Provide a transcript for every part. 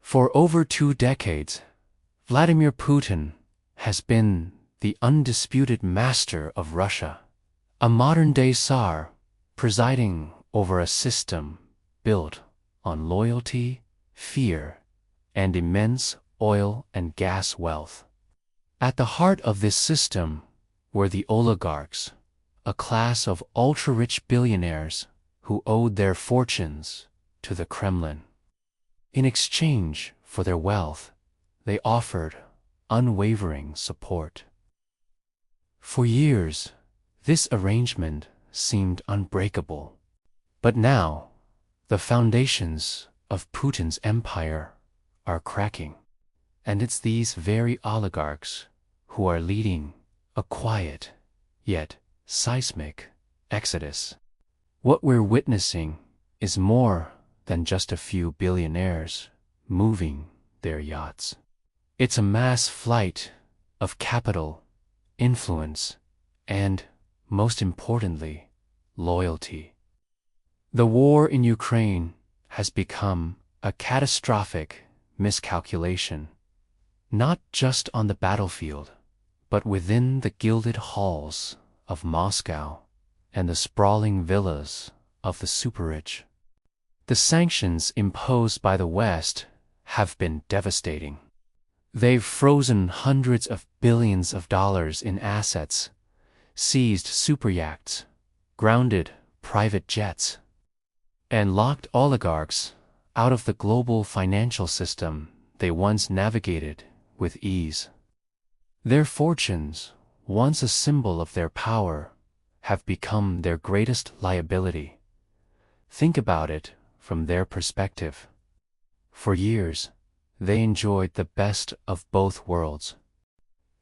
For over 2 decades, Vladimir Putin has been the undisputed master of Russia, a modern-day Tsar presiding over a system built on loyalty, fear, and immense oil and gas wealth. At the heart of this system were the oligarchs, a class of ultra-rich billionaires who owed their fortunes to the Kremlin. In exchange for their wealth, they offered unwavering support. For years, this arrangement seemed unbreakable. But now, the foundations of Putin's empire are cracking. And it's these very oligarchs who are leading a quiet, yet seismic, exodus. What we're witnessing is more than just a few billionaires moving their yachts. It's a mass flight of capital, influence, and, most importantly, loyalty. The war in Ukraine has become a catastrophic miscalculation, not just on the battlefield, but within the gilded halls of Moscow and the sprawling villas of the super-rich. The sanctions imposed by the West have been devastating. They've frozen hundreds of billions of dollars in assets, seized superyachts, grounded private jets, and locked oligarchs out of the global financial system they once navigated with ease. Their fortunes, once a symbol of their power, have become their greatest liability. Think about it from their perspective. For years, they enjoyed the best of both worlds.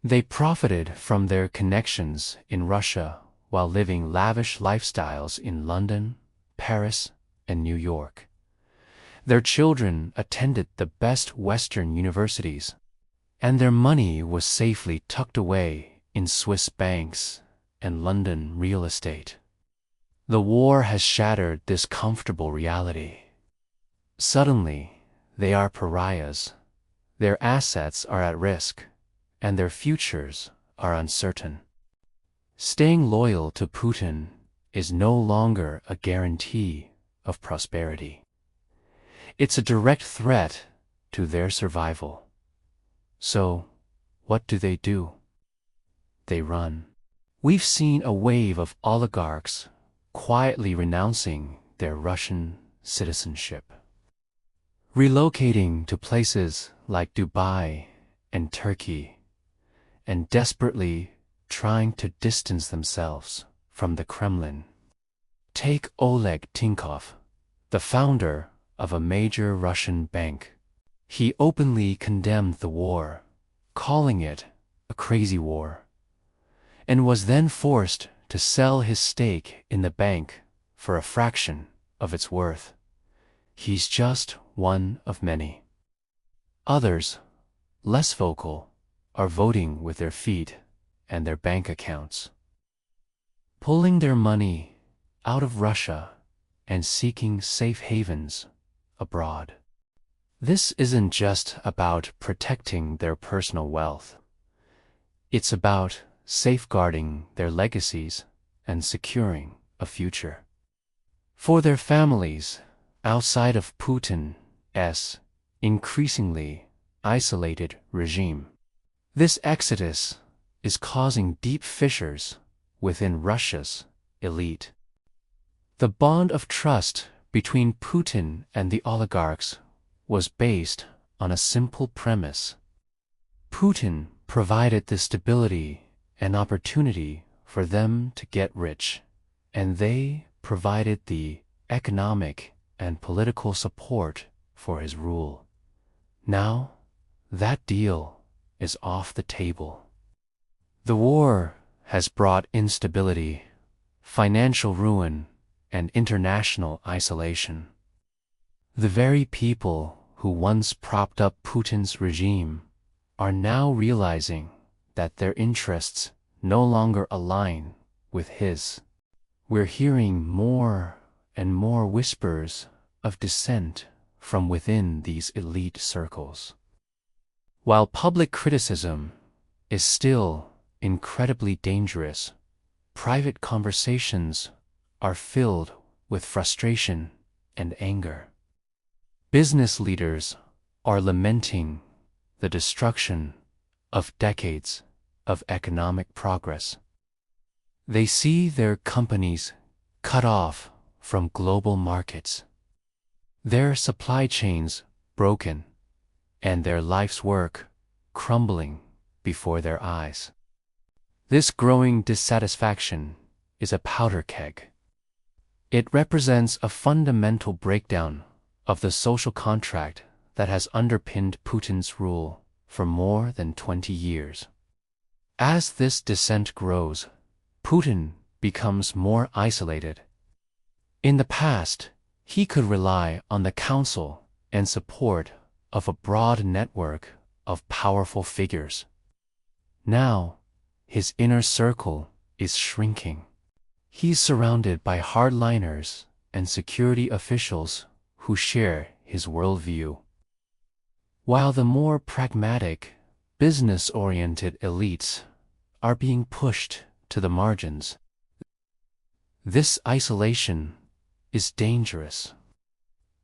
They profited from their connections in Russia while living lavish lifestyles in London, Paris, and New York. Their children attended the best Western universities, and their money was safely tucked away in Swiss banks and London real estate. The war has shattered this comfortable reality. Suddenly, they are pariahs. Their assets are at risk, and their futures are uncertain. Staying loyal to Putin is no longer a guarantee of prosperity. It's a direct threat to their survival. So, what do? They run. We've seen a wave of oligarchs quietly renouncing their Russian citizenship, relocating to places like Dubai and Turkey, and desperately trying to distance themselves from the Kremlin. Take Oleg Tinkov, the founder of a major Russian bank. He openly condemned the war, calling it a crazy war, and was then forced to sell his stake in the bank for a fraction of its worth. He's just one of many. Others, less vocal, are voting with their feet and their bank accounts, pulling their money out of Russia and seeking safe havens abroad. This isn't just about protecting their personal wealth. It's about safeguarding their legacies and securing a future for their families outside of Putin's increasingly isolated regime. This exodus is causing deep fissures within Russia's elite. The bond of trust between Putin and the oligarchs was based on a simple premise. Putin provided the stability and opportunity for them to get rich, and they provided the economic and political support for his rule. Now, that deal is off the table. The war has brought instability, financial ruin, and international isolation. The very people who once propped up Putin's regime are now realizing that their interests no longer align with his. We're hearing more and more whispers of dissent from within these elite circles. While public criticism is still incredibly dangerous, private conversations are filled with frustration and anger. Business leaders are lamenting the destruction of decades of economic progress. They see their companies cut off from global markets, their supply chains broken, and their life's work crumbling before their eyes. This growing dissatisfaction is a powder keg. It represents a fundamental breakdown of the social contract that has underpinned Putin's rule for more than 20 years. As this dissent grows, Putin becomes more isolated. In the past, he could rely on the counsel and support of a broad network of powerful figures. Now, his inner circle is shrinking. He's surrounded by hardliners and security officials who share his worldview, while the more pragmatic, business-oriented elites are being pushed to the margins. This isolation is dangerous.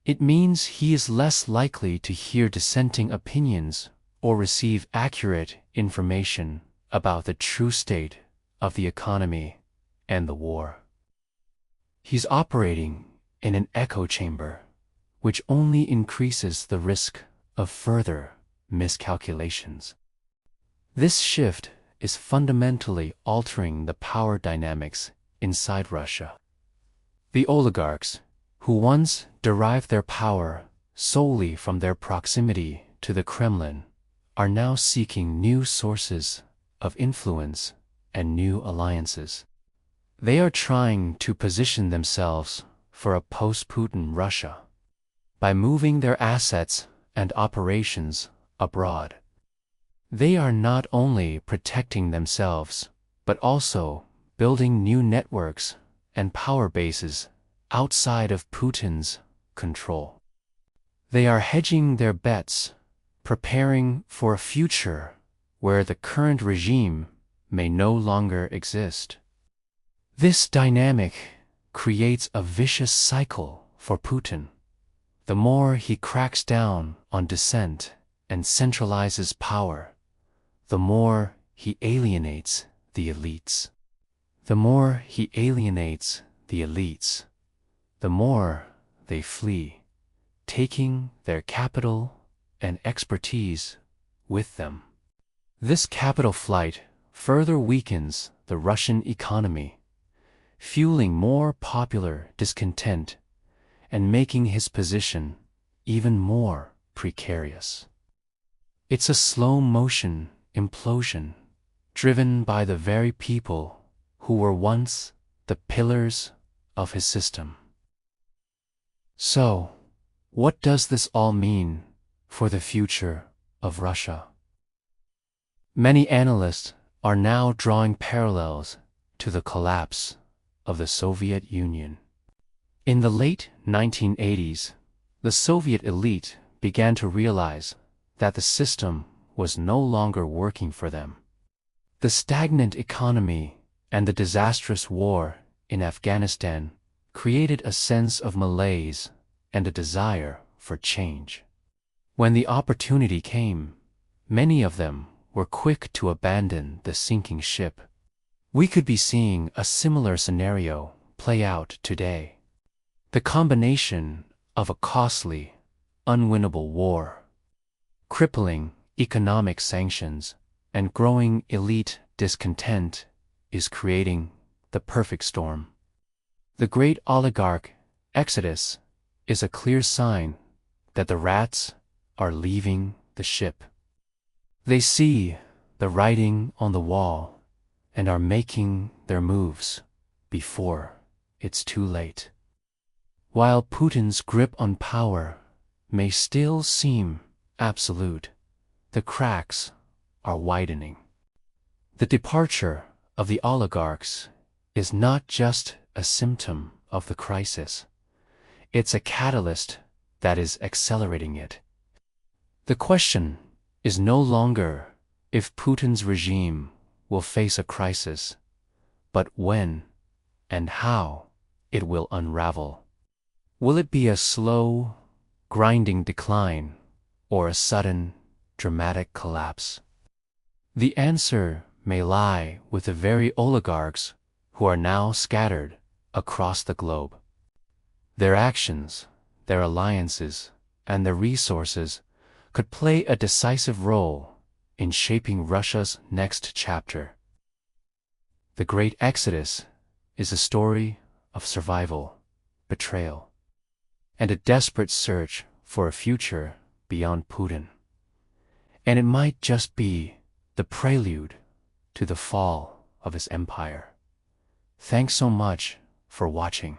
It means he is less likely to hear dissenting opinions or receive accurate information about the true state of the economy and the war. He's operating in an echo chamber, which only increases the risk of further miscalculations. This shift is fundamentally altering the power dynamics inside Russia. The oligarchs, who once derived their power solely from their proximity to the Kremlin, are now seeking new sources of influence and new alliances. They are trying to position themselves for a post-Putin Russia by moving their assets and operations abroad. They are not only protecting themselves, but also building new networks and power bases outside of Putin's control. They are hedging their bets, preparing for a future where the current regime may no longer exist. This dynamic creates a vicious cycle for Putin. The more he cracks down on dissent and centralizes power, the more he alienates the elites. The more he alienates the elites, the more they flee, taking their capital and expertise with them. This capital flight further weakens the Russian economy, fueling more popular discontent and making his position even more precarious. It's a slow-motion implosion driven by the very people who were once the pillars of his system. So, what does this all mean for the future of Russia? Many analysts are now drawing parallels to the collapse of the Soviet Union. In the late 1980s, the Soviet elite began to realize that the system was no longer working for them. The stagnant economy and the disastrous war in Afghanistan created a sense of malaise and a desire for change. When the opportunity came, many of them were quick to abandon the sinking ship. We could be seeing a similar scenario play out today. The combination of a costly, unwinnable war, crippling economic sanctions, and growing elite discontent is creating the perfect storm. The Great Oligarch Exodus is a clear sign that the rats are leaving the ship. They see the writing on the wall and are making their moves before it's too late. While Putin's grip on power may still seem absolute, the cracks are widening. The departure of the oligarchs is not just a symptom of the crisis. It's a catalyst that is accelerating it. The question is no longer if Putin's regime will face a crisis, but when and how it will unravel. Will it be a slow, grinding decline or a sudden, dramatic collapse? The answer may lie with the very oligarchs who are now scattered across the globe. Their actions, their alliances, and their resources could play a decisive role in shaping Russia's next chapter. The Great Exodus is a story of survival, betrayal, and a desperate search for a future beyond Putin. And it might just be the prelude to the fall of his empire. Thanks so much for watching.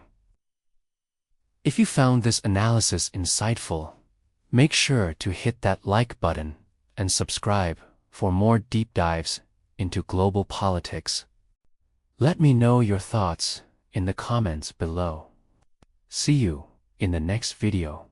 If you found this analysis insightful, make sure to hit that like button and subscribe for more deep dives into global politics. Let me know your thoughts in the comments below. See you in the next video.